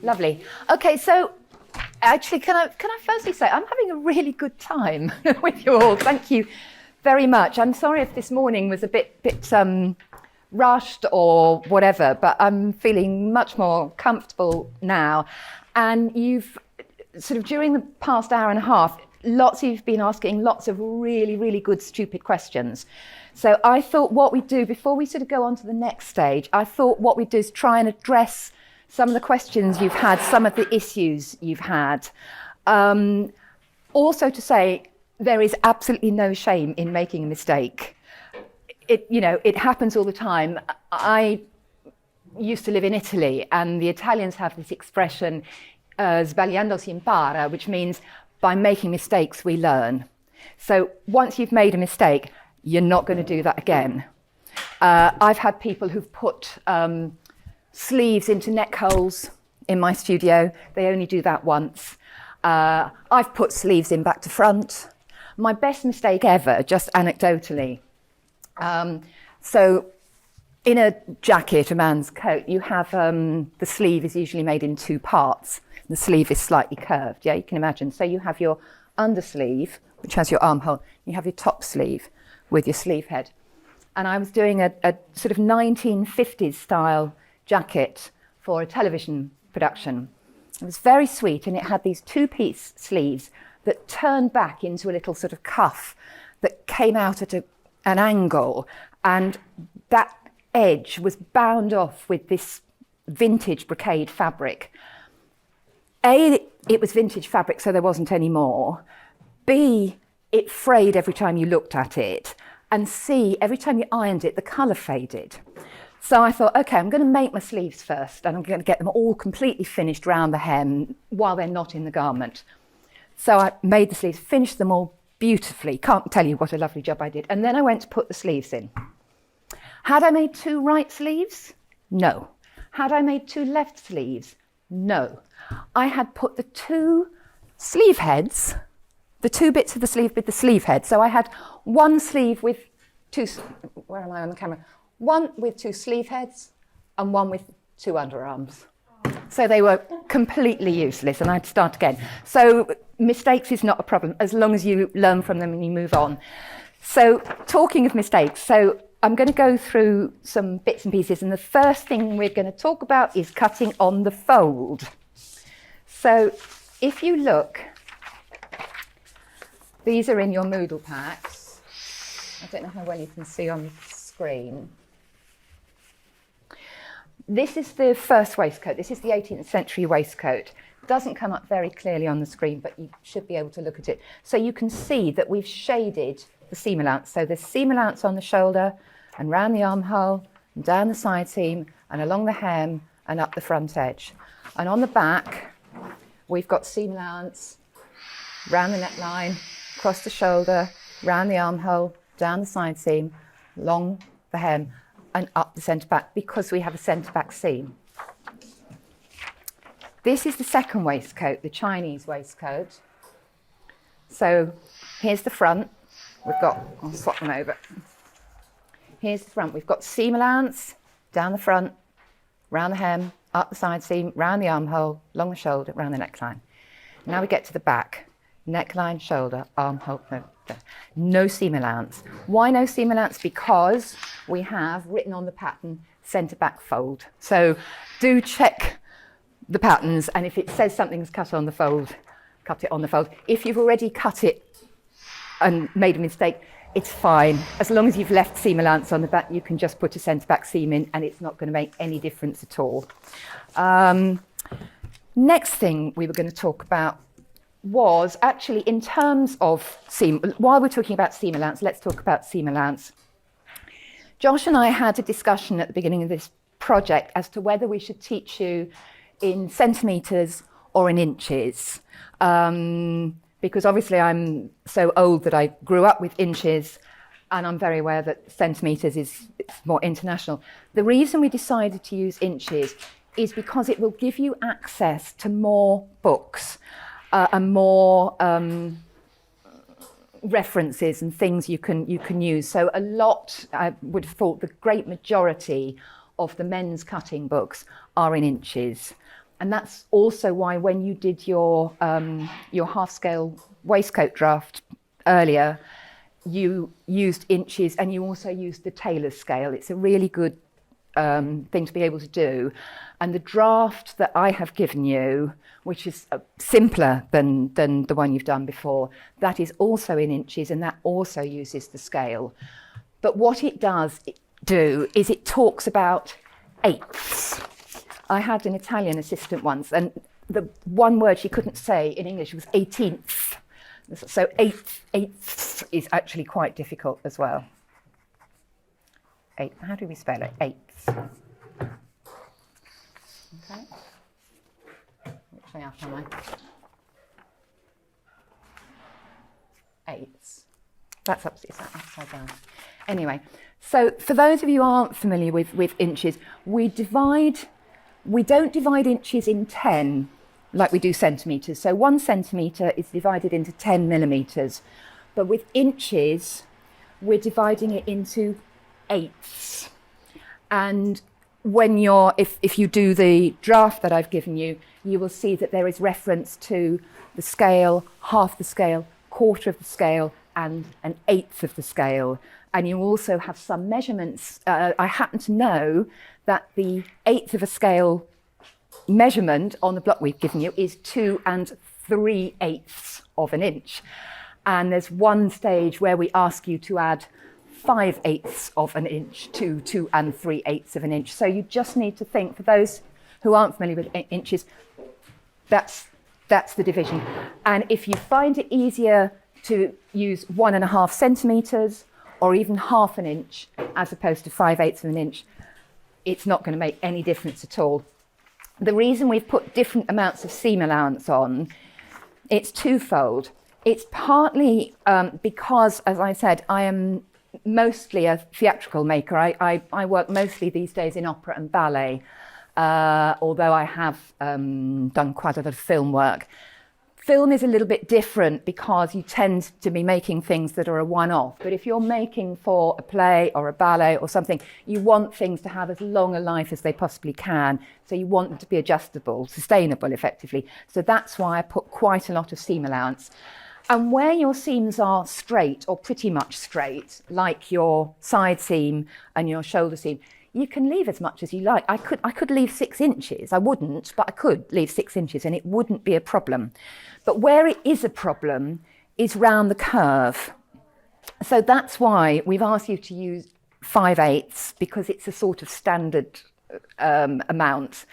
Lovely. Okay, so actually, can I firstly say I'm having a really good time with you all. Thank you very much. I'm sorry if this morning was a bit rushed or whatever, but I'm feeling much more comfortable now. And you've sort of during the past hour and a half, you've been asking lots of really, really good, stupid questions. So I thought what we'd do before we sort of go on to the next stage, I thought what we'd do is try and address some of the questions you've had, some of the issues you've had. Also to say, there is absolutely no shame in making a mistake. It happens all the time. I used to live in Italy, and the Italians have this expression, sbagliando si impara, which means by making mistakes, we learn. So once you've made a mistake, you're not going to do that again. I've had people who've put sleeves into neck holes in my studio. They only do that once. I've put sleeves in back to front. My best mistake ever, just anecdotally. So in a jacket, a man's coat, you have the sleeve is usually made in two parts. The sleeve is slightly curved, yeah, you can imagine. So you have your undersleeve, which has your armhole. You have your top sleeve with your sleeve head. And I was doing a sort of 1950s style jacket for a television production. It was very sweet, and it had these two-piece sleeves that turned back into a little sort of cuff that came out at an angle, and that edge was bound off with this vintage brocade fabric. A, it was vintage fabric, so there wasn't any more. B, it frayed every time you looked at it. And C, every time you ironed it, the colour faded. So I thought, okay, I'm going to make my sleeves first, and I'm going to get them all completely finished round the hem while they're not in the garment. So I made the sleeves, finished them all beautifully. Can't tell you what a lovely job I did. And then I went to put the sleeves in. Had I made two right sleeves? No. Had I made two left sleeves? No. I had put the two sleeve heads, the two bits of the sleeve with the sleeve head. So I had one sleeve with two, where am I on the camera? One with two sleeve heads and one with two underarms. So they were completely useless, and I had to start again. So mistakes is not a problem as long as you learn from them and you move on. So talking of mistakes, so I'm going to go through some bits and pieces, and the first thing we're going to talk about is cutting on the fold. So if you look, these are in your Moodle packs. I don't know how well you can see on the screen. This is the first waistcoat. This is the 18th century waistcoat. It doesn't come up very clearly on the screen, but you should be able to look at it. So you can see that we've shaded the seam allowance. So there's seam allowance on the shoulder and round the armhole and down the side seam and along the hem and up the front edge. And on the back, we've got seam allowance round the neckline, across the shoulder, round the armhole, down the side seam, along the hem and up the centre back, because we have a centre back seam. This is the second waistcoat, the Chinese waistcoat. So here's the front. I'll swap them over. Here's the front. We've got seam allowance down the front, round the hem, up the side seam, round the armhole, along the shoulder, round the neckline. Now we get to the back. Neckline, shoulder, armhole, no seam allowance. Why no seam allowance? Because we have written on the pattern centre back fold. So do check the patterns, and if it says something's cut on the fold, cut it on the fold. If you've already cut it and made a mistake, it's fine. As long as you've left seam allowance on the back, you can just put a centre back seam in, and it's not going to make any difference at all. Next thing we were going to talk about was actually in terms of seam. While we're talking about seam allowance, let's talk about seam allowance. Josh and I had a discussion at the beginning of this project as to whether we should teach you in centimetres or in inches. Because obviously I'm so old that I grew up with inches, and I'm very aware that centimetres is more international. The reason we decided to use inches is because it will give you access to more books and more references and things you can use. So a lot, I would have thought, the great majority of the men's cutting books are in inches. And that's also why when you did your half-scale waistcoat draft earlier, you used inches and you also used the tailor's scale. It's a really good thing to be able to do. And the draft that I have given you, which is simpler than the one you've done before, that is also in inches and that also uses the scale. But what it does do is it talks about eighths. I had an Italian assistant once, and the one word she couldn't say in English was 18th. So eighths is actually quite difficult as well. How do we spell it? Eighths. Okay. Which way up am I? Eighths. That's upside down. Anyway, so for those of you who aren't familiar with inches, we don't divide inches in 10 like we do centimetres. So 1 centimetre is divided into 10 millimetres. But with inches, we're dividing it into eighths. And when if you do the draft that I've given you, you will see that there is reference to the scale, half the scale, quarter of the scale, and an eighth of the scale. And you also have some measurements. I happen to know that the eighth of a scale measurement on the block we've given you is 2 3/8 of an inch. And there's one stage where we ask you to add 5/8 of an inch to 2 3/8 of an inch. So you just need to think, for those who aren't familiar with inches, that's the division. And if you find it easier to use 1.5 centimetres or even half an inch as opposed to 5/8 of an inch, it's not going to make any difference at all. The reason we've put different amounts of seam allowance on, it's twofold. It's partly because, as I said, I am mostly a theatrical maker. I work mostly these days in opera and ballet, although I have done quite a lot of film work. Film is a little bit different because you tend to be making things that are a one-off. But if you're making for a play or a ballet or something, you want things to have as long a life as they possibly can. So you want them to be adjustable, sustainable, effectively. So that's why I put quite a lot of seam allowance. And where your seams are straight or pretty much straight, like your side seam and your shoulder seam, you can leave as much as you like. I could leave 6 inches. I wouldn't, but I could leave 6 inches and it wouldn't be a problem. But where it is a problem is round the curve. So that's why we've asked you to use 5/8, because it's a sort of standard amount.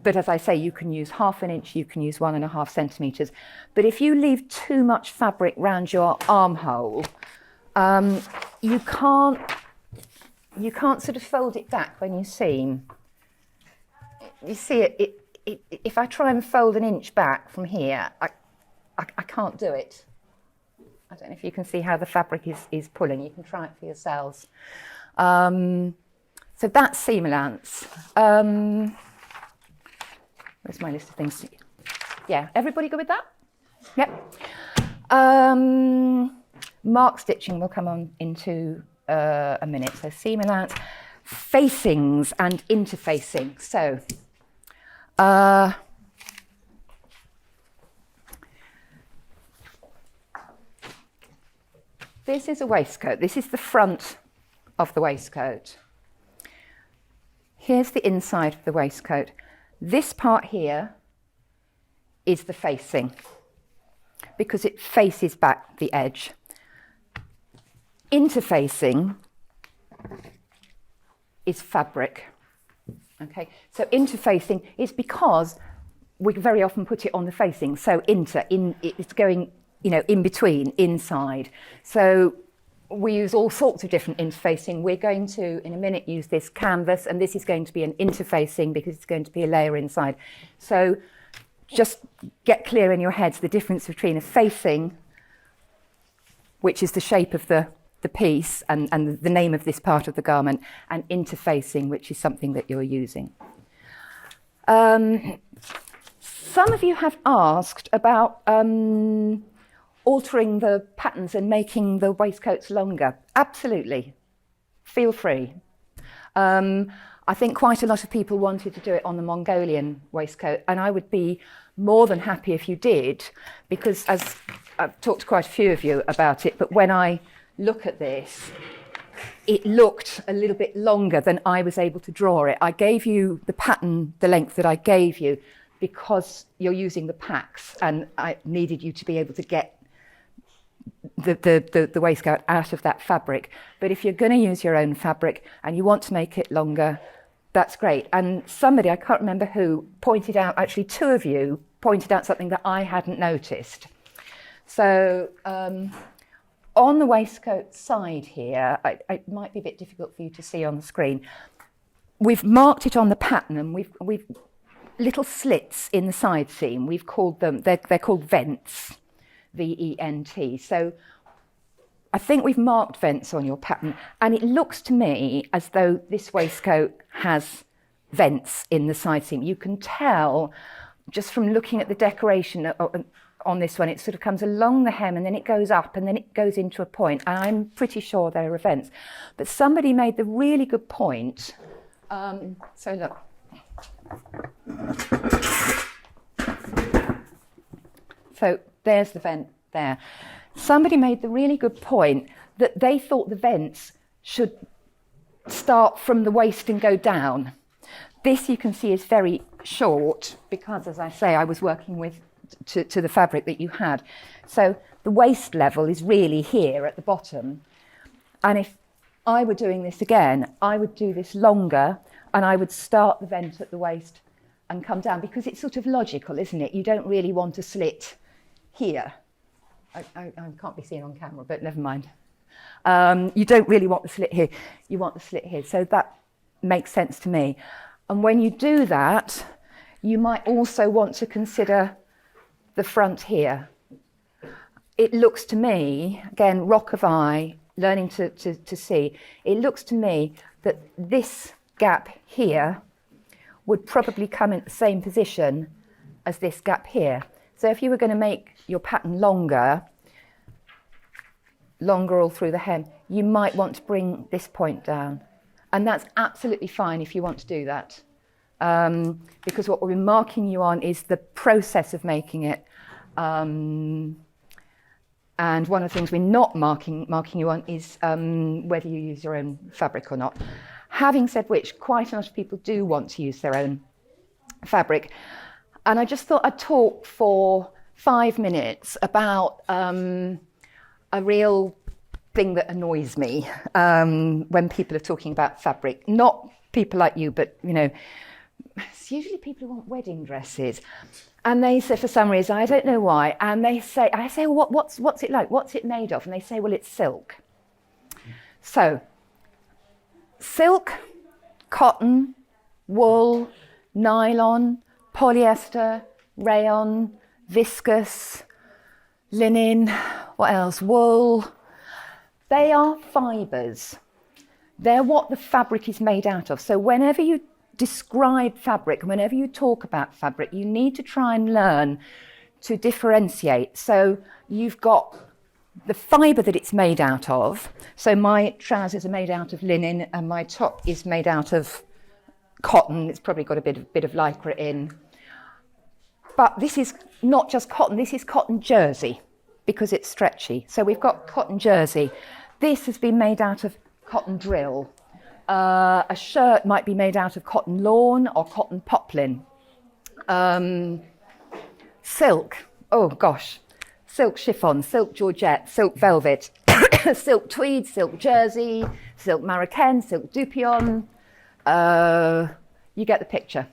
But as I say, you can use half an inch, you can use 1.5 centimetres. But if you leave too much fabric round your armhole, you can't sort of fold it back when you seam. You see it if I try and fold an inch back from here, I can't do it. I don't know if you can see how the fabric is pulling. You can try it for yourselves. So that's seam allowance. Where's my list of things? Yeah, everybody good with that? Yep. Mark stitching will come on into a minute. So seam allowance, facings and interfacing. So this is a waistcoat. This is the front of the waistcoat. Here's the inside of the waistcoat. This part here is the facing, because it faces back the edge. Interfacing is fabric. Okay, so interfacing is because we very often put it on the facing. So it's going, in between, inside. So we use all sorts of different interfacing. We're going to, in a minute, use this canvas, and this is going to be an interfacing because it's going to be a layer inside. So just get clear in your heads the difference between a facing, which is the shape of the piece and the name of this part of the garment, and interfacing, which is something that you're using. Some of you have asked about altering the patterns and making the waistcoats longer. Absolutely. Feel free. I think quite a lot of people wanted to do it on the Mongolian waistcoat, and I would be more than happy if you did, because as I've talked to quite a few of you about it, but when I look at this, it looked a little bit longer than I was able to draw it. I gave you the pattern, the length that I gave you, because you're using the packs, and I needed you to be able to get the waistcoat out of that fabric. But if you're going to use your own fabric and you want to make it longer, that's great. And somebody, I can't remember who, pointed out, actually two of you pointed out something that I hadn't noticed. So on the waistcoat side here, it might be a bit difficult for you to see on the screen. We've marked it on the pattern, and we've little slits in the side seam. We've called them, they're called vents, V-E-N-T. So I think we've marked vents on your pattern, and it looks to me as though this waistcoat has vents in the side seam. You can tell just from looking at the decoration on this one, it sort of comes along the hem and then it goes up and then it goes into a point, and I'm pretty sure there are vents. But somebody made the really good point. So look. So there's the vent there. Somebody made the really good point that they thought the vents should start from the waist and go down. This you can see is very short because, as I say, I was working with to the fabric that you had. So the waist level is really here at the bottom. And if I were doing this again, I would do this longer and I would start the vent at the waist and come down, because it's sort of logical, isn't it? You don't really want a slit here. I can't be seen on camera, but never mind. You don't really want the slit here. You want the slit here. So that makes sense to me. And when you do that, you might also want to consider the front here. It looks to me, again, rock of eye, learning to see, it looks to me that this gap here would probably come in the same position as this gap here. So if you were going to make your pattern longer all through the hem, you might want to bring this point down. And that's absolutely fine if you want to do that. Because what we're marking you on is the process of making it. And one of the things we're not marking you on is whether you use your own fabric or not. Having said which, quite a lot of people do want to use their own fabric. And I just thought I'd talk for 5 minutes about a real thing that annoys me when people are talking about fabric. Not people like you, but, you know, it's usually people who want wedding dresses. And they say, for some reason, I don't know why, and I say, well, what's it like? What's it made of? And they say, well, it's silk. So, silk, cotton, wool, nylon, polyester, rayon, viscose, linen, what else? Wool. They are fibres. They're what the fabric is made out of. So whenever you describe fabric, whenever you talk about fabric, you need to try and learn to differentiate. So you've got the fibre that it's made out of. So my trousers are made out of linen and my top is made out of cotton. It's probably got a bit of lycra in. But this is not just cotton, this is cotton jersey because it's stretchy. So we've got cotton jersey. This has been made out of cotton drill. A shirt might be made out of cotton lawn or cotton poplin. Silk, oh gosh, silk chiffon, silk georgette, silk velvet, silk tweed, silk jersey, silk marocaine, silk dupion. You get the picture.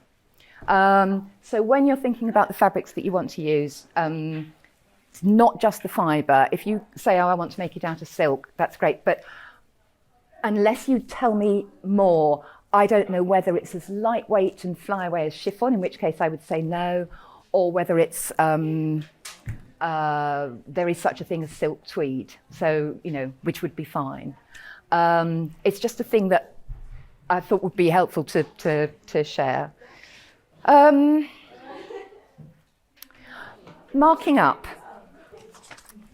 So when you're thinking about the fabrics that you want to use, it's not just the fibre. If you say, oh, I want to make it out of silk, that's great. But unless you tell me more, I don't know whether it's as lightweight and fly away as chiffon, in which case I would say no, or whether it's there is such a thing as silk tweed, so, you know, which would be fine. It's just a thing that I thought would be helpful to share. Marking up.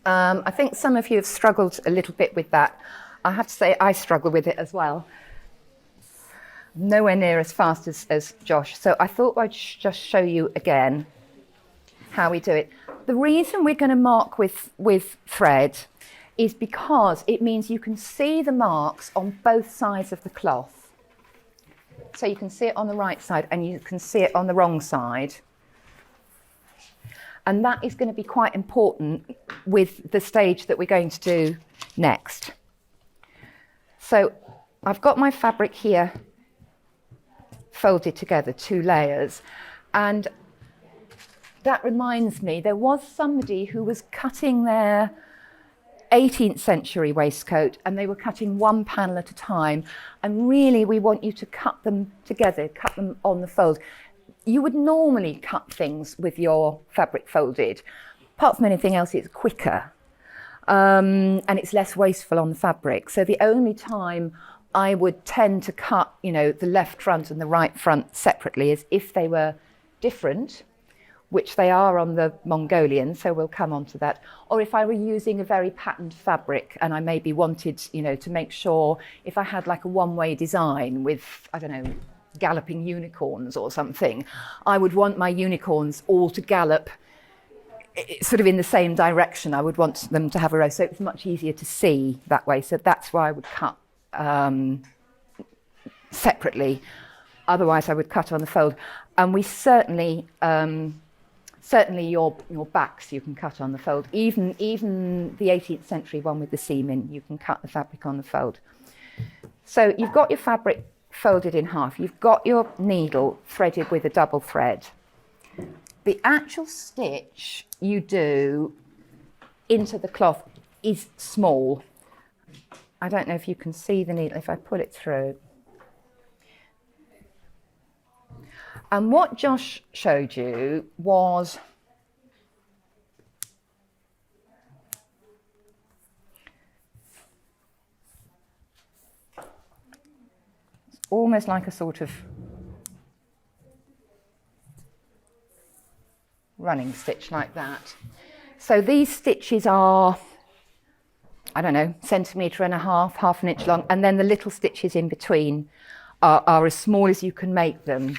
I think some of you have struggled a little bit with that. I have to say I struggle with it as well. nowhere near as fast as Josh. So I thought I'd just show you again how we do it. The reason we're going to mark with thread is because it means you can see the marks on both sides of the cloth. So you can see it on the right side and you can see it on the wrong side. And that is going to be quite important with the stage that we're going to do next. So I've got my fabric here folded together, 2 layers, and that reminds me there was somebody who was cutting their 18th century waistcoat and they were cutting 1 panel at a time, and really we want you to cut them together, cut them on the fold. You would normally cut things with your fabric folded. Apart from anything else, it's quicker and it's less wasteful on the fabric. So the only time I would tend to cut, the left front and the right front separately is if they were different, which they are on the Mongolian, so we'll come on to that. Or if I were using a very patterned fabric and I maybe wanted, to make sure if I had like a one-way design with, I don't know, galloping unicorns or something, I would want my unicorns all to gallop sort of in the same direction. I would want them to have a row, so it's much easier to see that way. So that's why I would cut separately. Otherwise I would cut on the fold. And we certainly your backs you can cut on the fold. Even the 18th century one with the seam in, you can cut the fabric on the fold. So you've got your fabric folded in half. You've got your needle threaded with a double thread. The actual stitch you do into the cloth is small. I don't know if you can see the needle if I pull it through. And what Josh showed you was almost like a sort of running stitch like that. So these stitches are, I don't know, 1.5 centimetres, half an inch long, and then the little stitches in between are as small as you can make them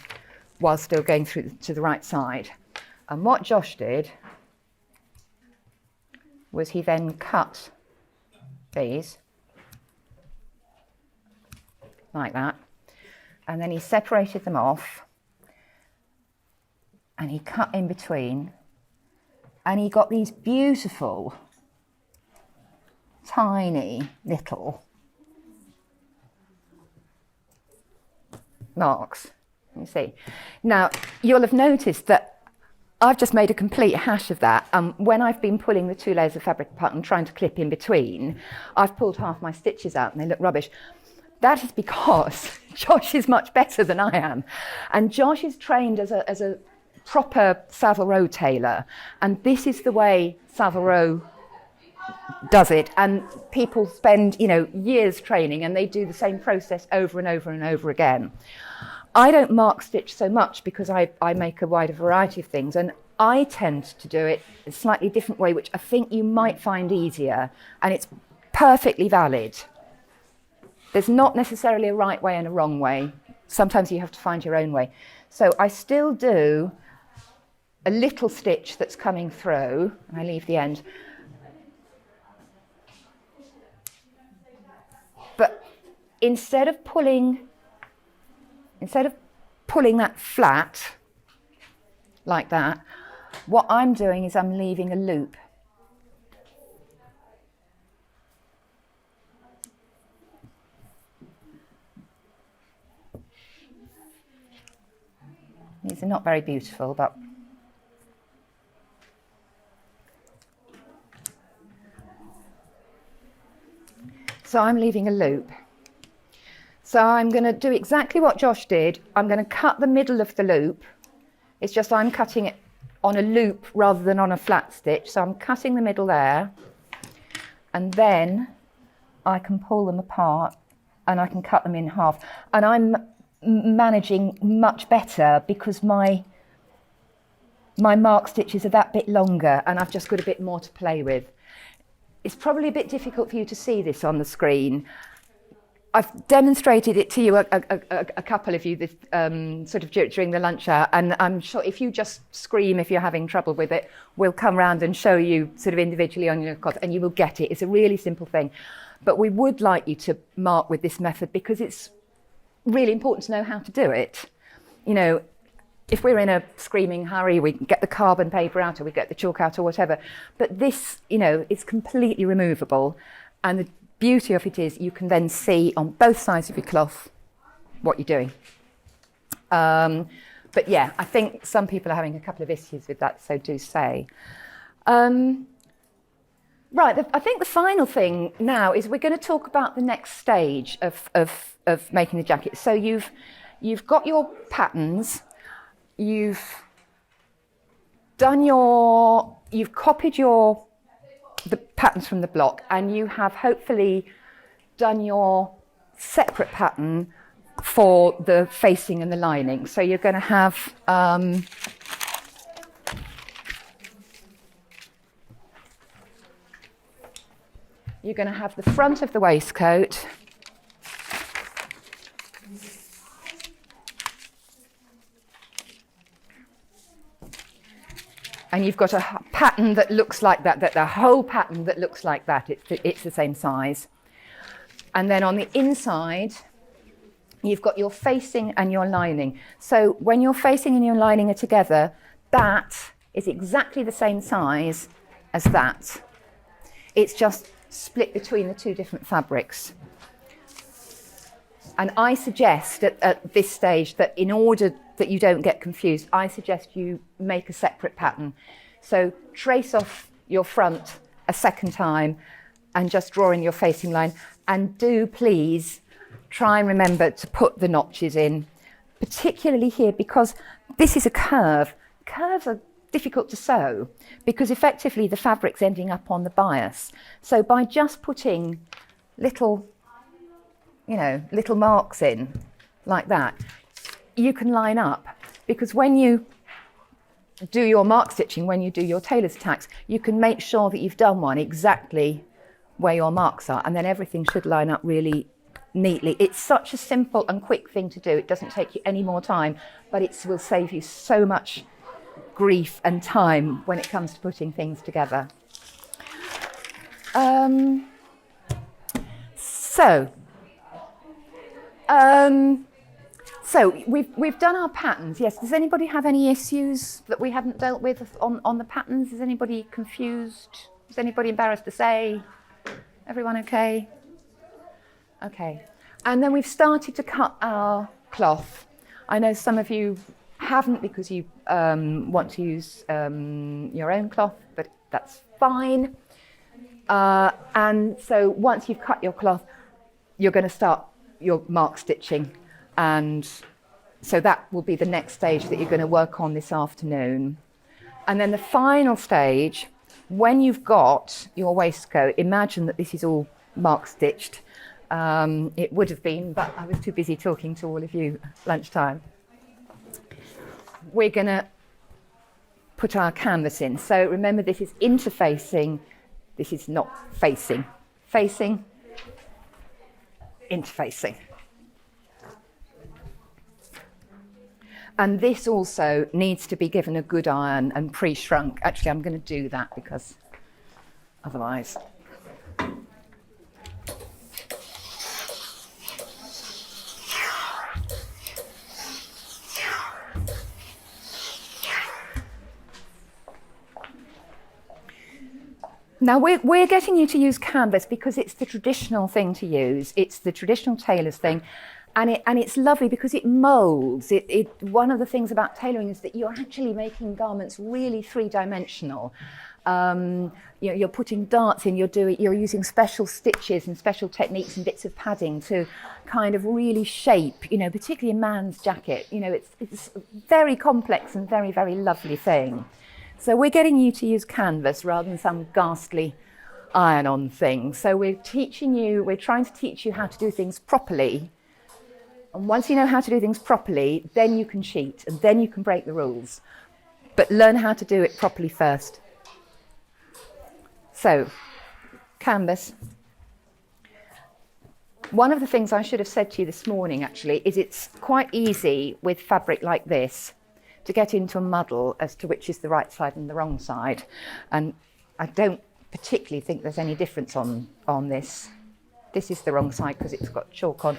while still going through to the right side. And what Josh did was he then cut these like that, and then he separated them off and he cut in between, and he got these beautiful tiny little marks. You see. Now, you'll have noticed that I've just made a complete hash of that. When I've been pulling the 2 layers of fabric apart and trying to clip in between, I've pulled half my stitches out and they look rubbish. That is because Josh is much better than I am. And Josh is trained as a proper Savile Row tailor. And this is the way Savile Row does it. And people spend, years training and they do the same process over and over and over again. I don't mark stitch so much because I make a wider variety of things, and I tend to do it a slightly different way, which I think you might find easier, and it's perfectly valid. There's not necessarily a right way and a wrong way. Sometimes you have to find your own way. So I still do a little stitch that's coming through, and I leave the end. But instead of pulling that flat like that, what I'm doing is I'm leaving a loop. These are not very beautiful, but so I'm leaving a loop. So I'm going to do exactly what Josh did. I'm going to cut the middle of the loop. It's just I'm cutting it on a loop rather than on a flat stitch. So I'm cutting the middle there, and then I can pull them apart and I can cut them in half. And I'm managing much better because my mark stitches are that bit longer and I've just got a bit more to play with. It's probably a bit difficult for you to see this on the screen. I've demonstrated it to you, a couple of you, this sort of during the lunch hour, and I'm sure if you just scream if you're having trouble with it, we'll come round and show you sort of individually on your cloth, and you will get it. It's a really simple thing. But we would like you to mark with this method because it's really important to know how to do it. You know, if we're in a screaming hurry, we can get the carbon paper out or we get the chalk out or whatever. But this, you know, it's completely removable. And the beauty of it is you can then see on both sides of your cloth what you're doing. But yeah, I think some people are having a couple of issues with that, so do say. Right, I think the final thing now is we're going to talk about the next stage of making the jacket. So you've got your patterns, you've copied the patterns from the block, and you have hopefully done your separate pattern for the facing and the lining. So you're going to have the front of the waistcoat, and you've got a pattern that looks like that the whole pattern that looks like that, it's the same size. And then on the inside, you've got your facing and your lining. So when your facing and your lining are together, that is exactly the same size as that. It's just split between the two different fabrics. And I suggest at this stage that in order that you don't get confused, I suggest you make a separate pattern. So trace off your front a second time and just draw in your facing line. And do please try and remember to put the notches in, particularly here, because this is a curve. Curves are difficult to sew because effectively the fabric's ending up on the bias. So by just putting little marks in like that, you can line up, because when you do your mark stitching, when you do your tailor's tacks, you can make sure that you've done one exactly where your marks are, and then everything should line up really neatly. It's such a simple and quick thing to do. It doesn't take you any more time, but it will save you so much grief and time when it comes to putting things together. So we've done our patterns. Yes. Does anybody have any issues that we haven't dealt with on the patterns? Is anybody confused? Is anybody embarrassed to say? Everyone okay? Okay. And then we've started to cut our cloth. I know some of you haven't because you want to use your own cloth, but that's fine. And so once you've cut your cloth, you're going to start your mark stitching. And so that will be the next stage that you're going to work on this afternoon. And then the final stage, when you've got your waistcoat, imagine that this is all mark stitched. It would have been, but I was too busy talking to all of you at lunchtime. We're going to put our canvas in. So remember, this is interfacing. This is not facing. Facing, interfacing. And this also needs to be given a good iron and pre-shrunk. Actually, I'm going to do that because otherwise. Now, we're getting you to use canvas because it's the traditional thing to use. It's the traditional tailor's thing. And it's lovely because it moulds. One of the things about tailoring is that you're actually making garments really three-dimensional. You're putting darts in. You're using special stitches and special techniques and bits of padding to kind of really shape. Particularly a man's jacket. It's a very complex and very, very lovely thing. So we're getting you to use canvas rather than some ghastly iron-on thing. So we're trying to teach you how to do things properly. And once you know how to do things properly, then you can cheat and then you can break the rules. But learn how to do it properly first. So, canvas. One of the things I should have said to you this morning, actually, is it's quite easy with fabric like this to get into a muddle as to which is the right side and the wrong side. And I don't particularly think there's any difference on this. This is the wrong side because it's got chalk on.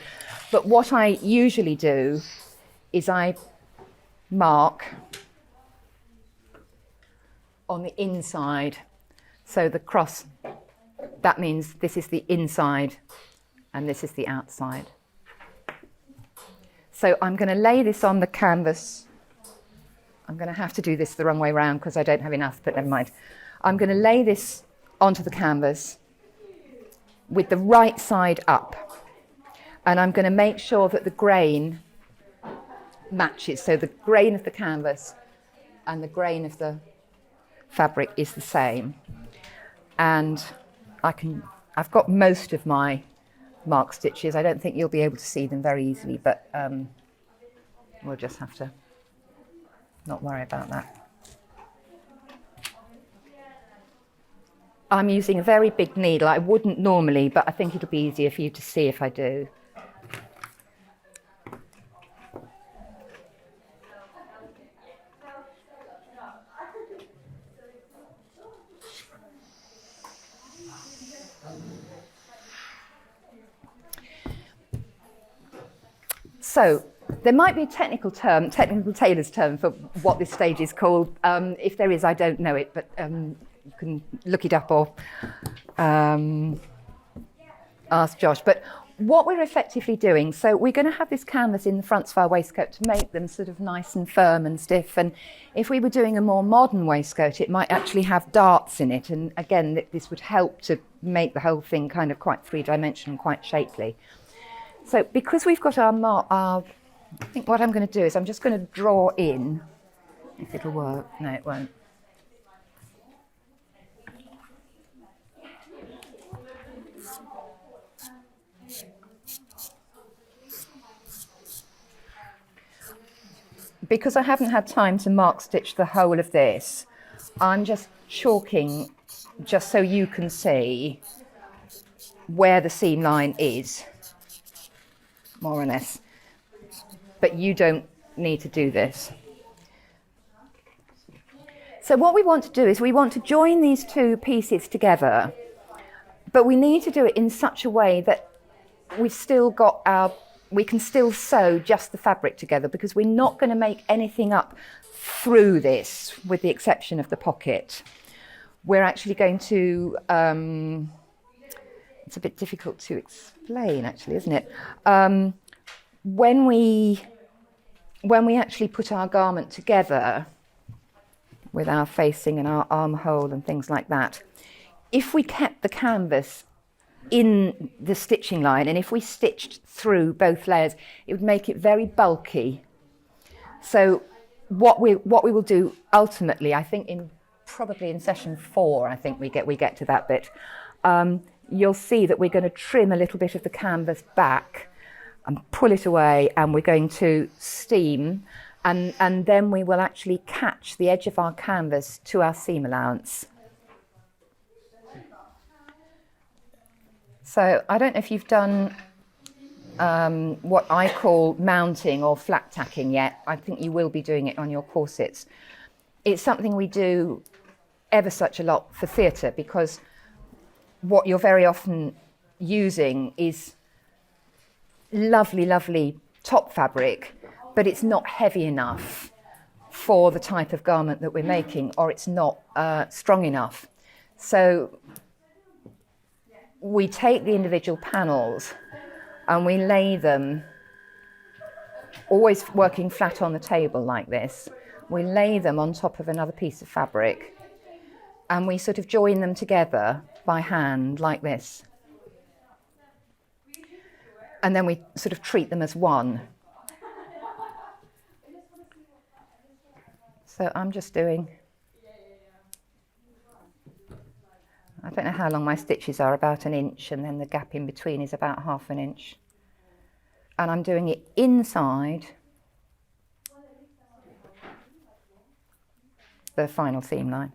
But what I usually do is I mark on the inside. So the cross, that means this is the inside and this is the outside. So I'm going to lay this on the canvas. I'm going to have to do this the wrong way around because I don't have enough, but never mind. I'm going to lay this onto the canvas with the right side up. And I'm going to make sure that the grain matches. So the grain of the canvas and the grain of the fabric is the same. And I've got most of my mark stitches. I don't think you'll be able to see them very easily, but we'll just have to not worry about that. I'm using a very big needle. I wouldn't normally, but I think it'll be easier for you to see if I do. So there might be a technical tailor's term for what this stage is called. If there is, I don't know it, but you can look it up or ask Josh. But what we're effectively doing, so we're going to have this canvas in the fronts of our waistcoat to make them sort of nice and firm and stiff. And if we were doing a more modern waistcoat, it might actually have darts in it. And again, this would help to make the whole thing kind of quite three-dimensional, quite shapely. So because we've got I think what I'm going to do is I'm just going to draw in, if it'll work. No, it won't. Because I haven't had time to mark stitch the whole of this, I'm just chalking just so you can see where the seam line is, more or less. But you don't need to do this. So what we want to do is we want to join these two pieces together, but we need to do it in such a way that we can still sew just the fabric together, because we're not going to make anything up through this, with the exception of the pocket. We're actually going to, it's a bit difficult to explain actually, isn't it? When we actually put our garment together with our facing and our armhole and things like that, if we kept the canvas in the stitching line and if we stitched through both layers, it would make it very bulky. So what we will do ultimately, I think probably in session 4, I think we get to that bit, you'll see that we're going to trim a little bit of the canvas back and pull it away, and we're going to steam, and then we will actually catch the edge of our canvas to our seam allowance. So I don't know if you've done what I call mounting or flat tacking yet. I think you will be doing it on your corsets. It's something we do ever such a lot for theatre, because what you're very often using is lovely, lovely top fabric, but it's not heavy enough for the type of garment that we're making, or it's not strong enough. So we take the individual panels and we lay them, always working flat on the table like this, we lay them on top of another piece of fabric, and we sort of join them together by hand like this. And then we sort of treat them as one. So I'm just doing, I don't know how long my stitches are, about 1 inch, and then the gap in between is about 1/2 inch. And I'm doing it inside the final seam line.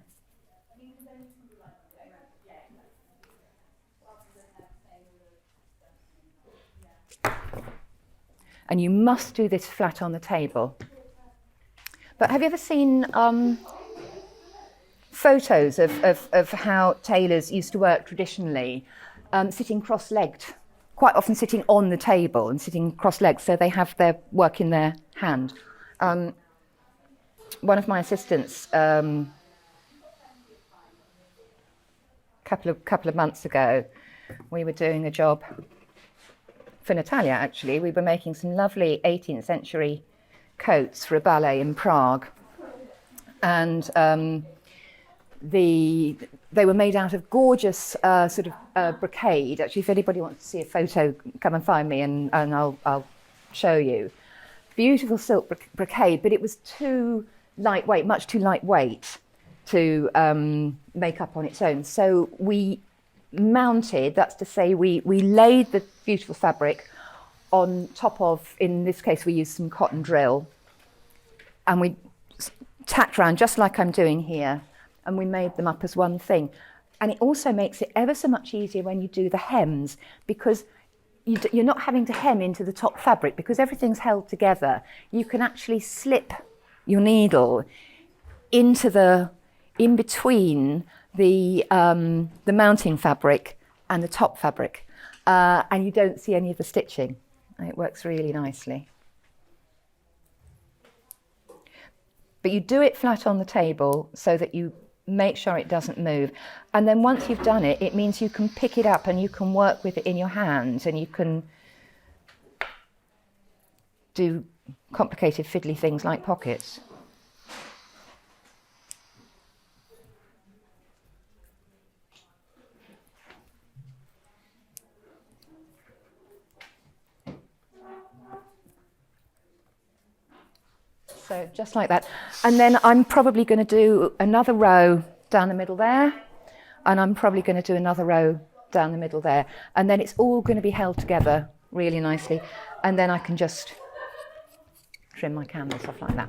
And you must do this flat on the table. But have you ever seen photos of how tailors used to work traditionally, sitting cross-legged, quite often sitting on the table and sitting cross-legged, so they have their work in their hand? One of my assistants, couple of months ago, we were doing a job for Natalia, actually. We were making some lovely 18th century coats for a ballet in Prague. And they were made out of gorgeous brocade. Actually, if anybody wants to see a photo, come and find me and I'll show you. Beautiful silk brocade, but it was too lightweight, much too lightweight to make up on its own. So we mounted, that's to say we laid the beautiful fabric on top of, in this case we used some cotton drill, and we tacked around just like I'm doing here, and we made them up as one thing. And it also makes it ever so much easier when you do the hems, because you're not having to hem into the top fabric because everything's held together. You can actually slip your needle in between the mounting fabric and the top fabric, and you don't see any of the stitching. And it works really nicely. But you do it flat on the table so that you make sure it doesn't move. And then once you've done it, it means you can pick it up and you can work with it in your hands, and you can do complicated fiddly things like pockets. So just like that. And then I'm probably going to do another row down the middle there, and I'm probably going to do another row down the middle there. And then it's all going to be held together really nicely. And then I can just trim my canvas off like that.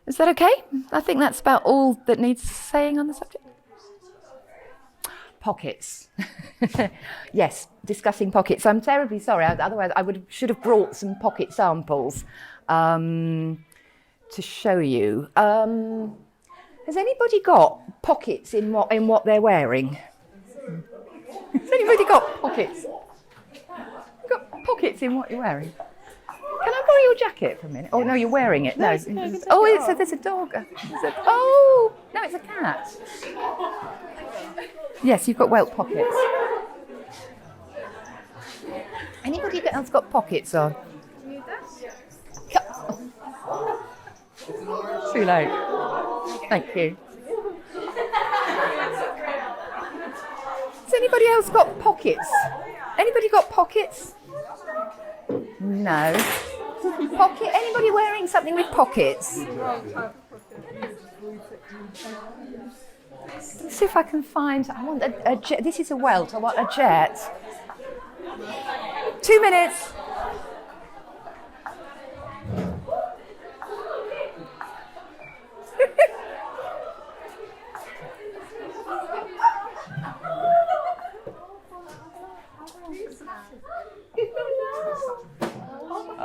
Is that okay? I think that's about all that needs saying on the subject. Pockets. Yes, discussing pockets. I'm terribly sorry, otherwise I should have brought some pocket samples to show you. Has anybody got pockets in what they're wearing? Has anybody got pockets? You've got pockets in what you're wearing? Can I borrow your jacket for a minute? Oh no, you're wearing it. No. Oh, there's a dog. Oh no, it's a cat. Yes, you've got welt pockets. Anybody else got pockets on? Too late. Thank you. Has anybody else got pockets? Anybody got pockets? No. Pocket? Anybody wearing something with pockets? Let's see if I can find. I want a jet. This is a welt. I want a jet. 2 minutes.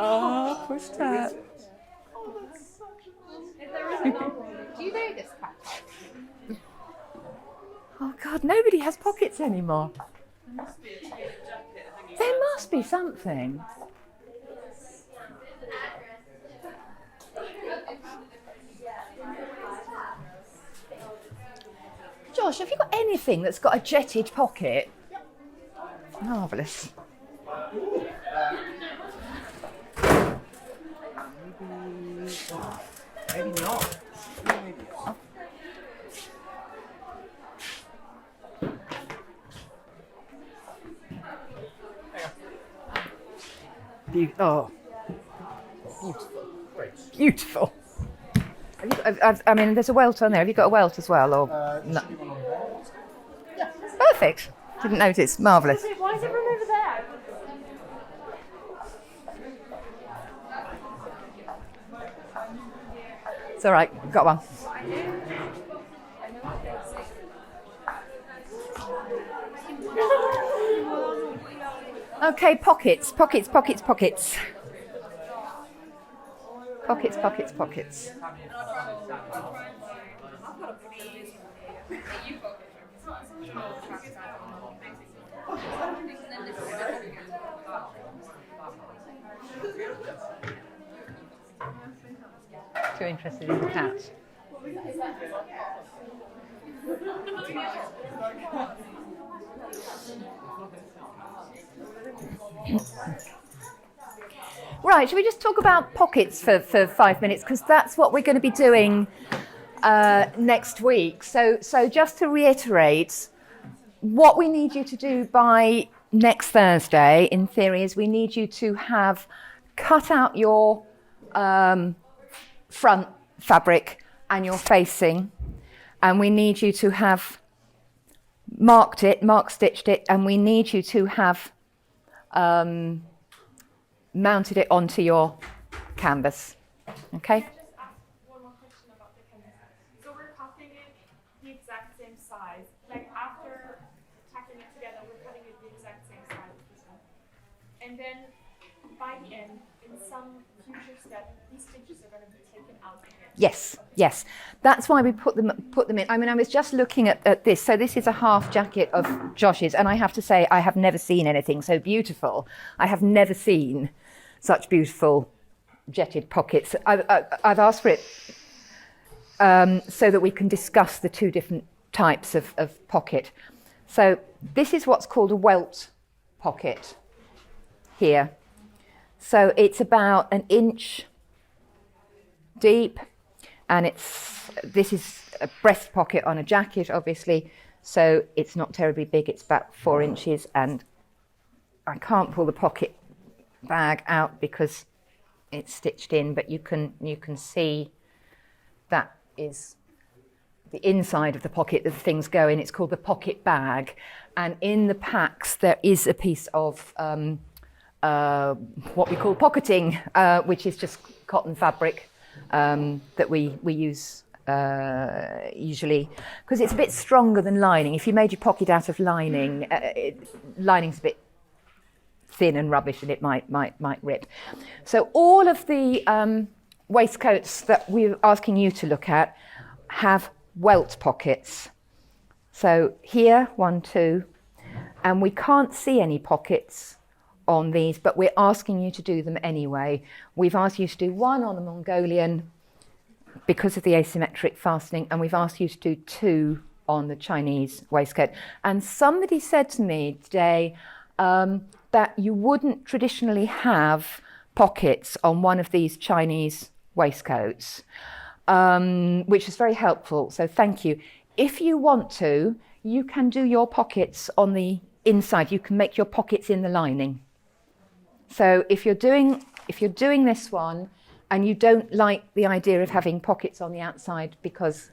Oh, push that. Do you know this cat? Oh God, nobody has pockets anymore. There must be something. Josh, have you got anything that's got a jetted pocket? Marvellous. Maybe not. Oh, beautiful. I mean, there's a welt on there. Have you got a welt as well, or no? Yeah. Perfect. Didn't notice. Marvellous. Why is everyone over there? It's all right. Got one. Okay, pockets, pockets, pockets, pockets. Pockets, pockets, pockets. Too interested in the cat. Right, should we just talk about pockets for 5 minutes? Because that's what we're going to be doing next week. So just to reiterate, what we need you to do by next Thursday, in theory, is we need you to have cut out your front fabric and your facing, and we need you to have mark stitched it, and we need you to have mounted it onto your canvas. Okay? Can I just ask one more question about the canvas? So we're cutting it the exact same size. Like after tacking it together, we're cutting it the exact same size as this one. And then by the end, in some future step, these stitches are going to be taken out again. Yes, yes. That's why we put them in. I mean, I was just looking at this. So this is a half jacket of Josh's, and I have to say, I have never seen anything so beautiful. I have never seen such beautiful jetted pockets. I've asked for it so that we can discuss the two different types of pocket. So this is what's called a welt pocket here. So it's about 1 inch deep, and this is a breast pocket on a jacket, obviously, so it's not terribly big. It's about 4 inches, and I can't pull the pocket bag out because it's stitched in, but you can see that is the inside of the pocket that the things go in. It's called the pocket bag, and in the packs there is a piece of what we call pocketing, which is just cotton fabric that we use usually, because it's a bit stronger than lining. If you made your pocket out of lining, lining's a bit thin and rubbish, and it might rip. So all of the waistcoats that we're asking you to look at have welt pockets. So here, 1, 2, and we can't see any pockets on these, but we're asking you to do them anyway. We've asked you to do 1 on the Mongolian because of the asymmetric fastening, and we've asked you to do 2 on the Chinese waistcoat. And somebody said to me today that you wouldn't traditionally have pockets on one of these Chinese waistcoats, which is very helpful, so thank you. If you want to, you can do your pockets on the inside. You can make your pockets in the lining. So if you're doing this one and you don't like the idea of having pockets on the outside because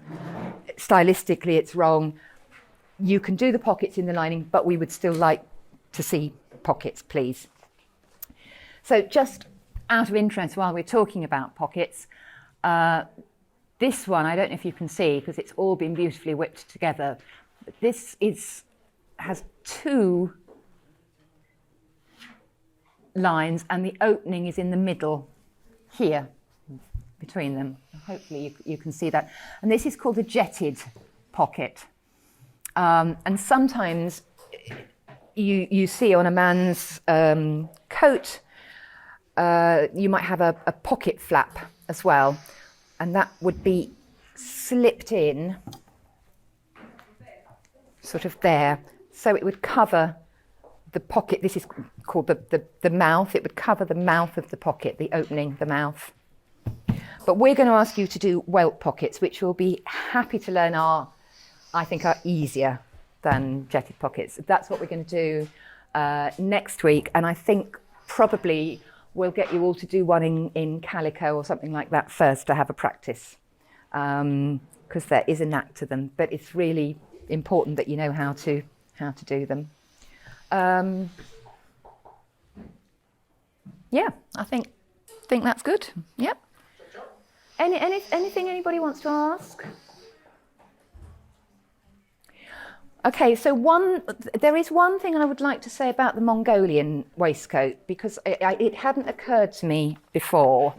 stylistically it's wrong, you can do the pockets in the lining, but we would still like to see pockets, please. So just out of interest, while we're talking about pockets, this one, I don't know if you can see because it's all been beautifully whipped together. But this has 2 lines, and the opening is in the middle here between them. Hopefully you can see that. And this is called a jetted pocket. And sometimes you see on a man's coat, you might have a pocket flap as well, and that would be slipped in sort of there, so it would cover the pocket. This is called the mouth. It would cover the mouth of the pocket, the opening, the mouth. But we're going to ask you to do welt pockets, which we'll be happy to learn are easier than jetted pockets. That's what we're going to do next week, and I think probably we'll get you all to do one in calico or something like that first to have a practice, because there is a knack to them, but it's really important that you know how to do them. Yeah, I think that's good. Yep. Anything anybody wants to ask? Okay, so there is one thing I would like to say about the Mongolian waistcoat, because it hadn't occurred to me before,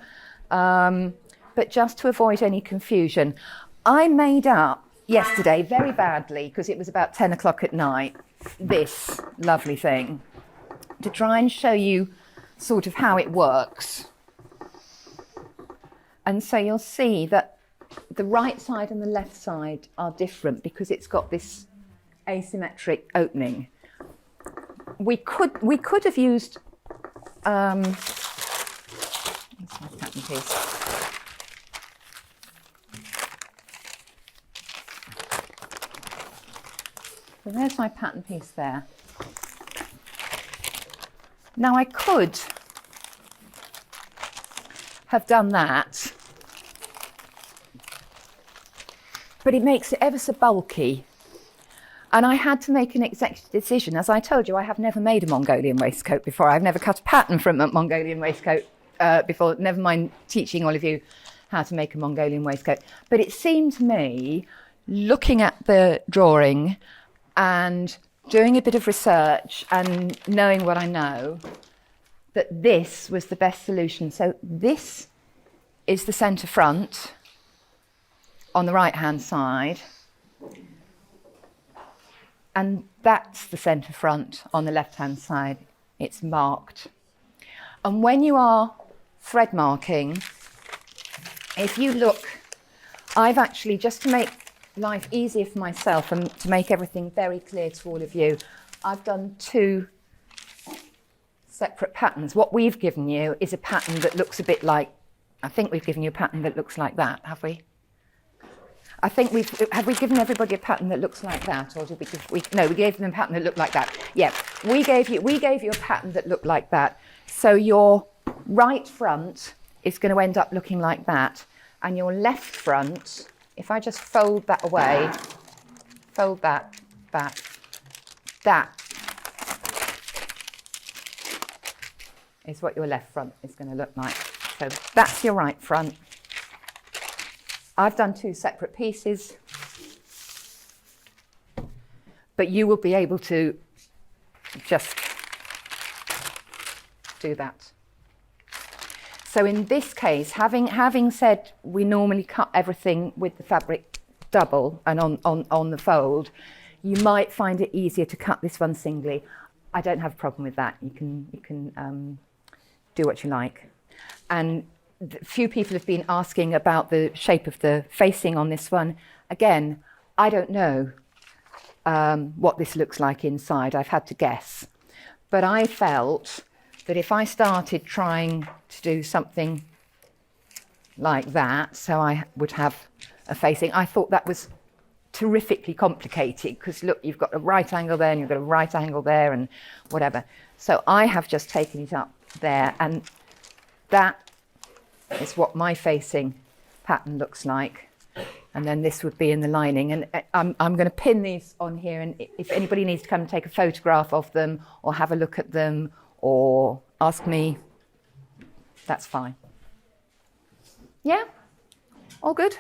but just to avoid any confusion, I made up yesterday very badly, because it was about 10 o'clock at night, this lovely thing, to try and show you sort of how it works. And so you'll see that the right side and the left side are different because it's got this asymmetric opening. We could have used that's my pattern piece. So there's my pattern piece there. Now I could have done that, but it makes it ever so bulky. And I had to make an executive decision. As I told you, I have never made a Mongolian waistcoat before. I've never cut a pattern from a Mongolian waistcoat before, never mind teaching all of you how to make a Mongolian waistcoat. But it seemed to me, looking at the drawing and doing a bit of research and knowing what I know, that this was the best solution. So this is the centre front on the right-hand side. And that's the centre front on the left-hand side. It's marked. And when you are thread marking, if you look, I've actually, just to make life easier for myself and to make everything very clear to all of you, I've done 2 separate patterns. What we've given you is a pattern that looks a bit like, I think we've given you a pattern that looks like that, have we? I think have we given everybody a pattern that looks like that, or did we no, we gave them a pattern that looked like that. Yeah, we gave you a pattern that looked like that. So your right front is going to end up looking like that, and your left front, if I just fold that away, fold that back, that is what your left front is going to look like. So that's your right front. I've done 2 separate pieces, but you will be able to just do that. So in this case, having said we normally cut everything with the fabric double and on the fold, you might find it easier to cut this one singly. I don't have a problem with that. You can do what you like. And few people have been asking about the shape of the facing on this one. Again, I don't know what this looks like inside. I've had to guess. But I felt that if I started trying to do something like that, so I would have a facing, I thought that was terrifically complicated, because look, you've got a right angle there and you've got a right angle there and whatever. So I have just taken it up there, and that is what my facing pattern looks like. And then this would be in the lining. And I'm going to pin these on here, and if anybody needs to come and take a photograph of them or have a look at them or ask me, that's fine. Yeah? All good?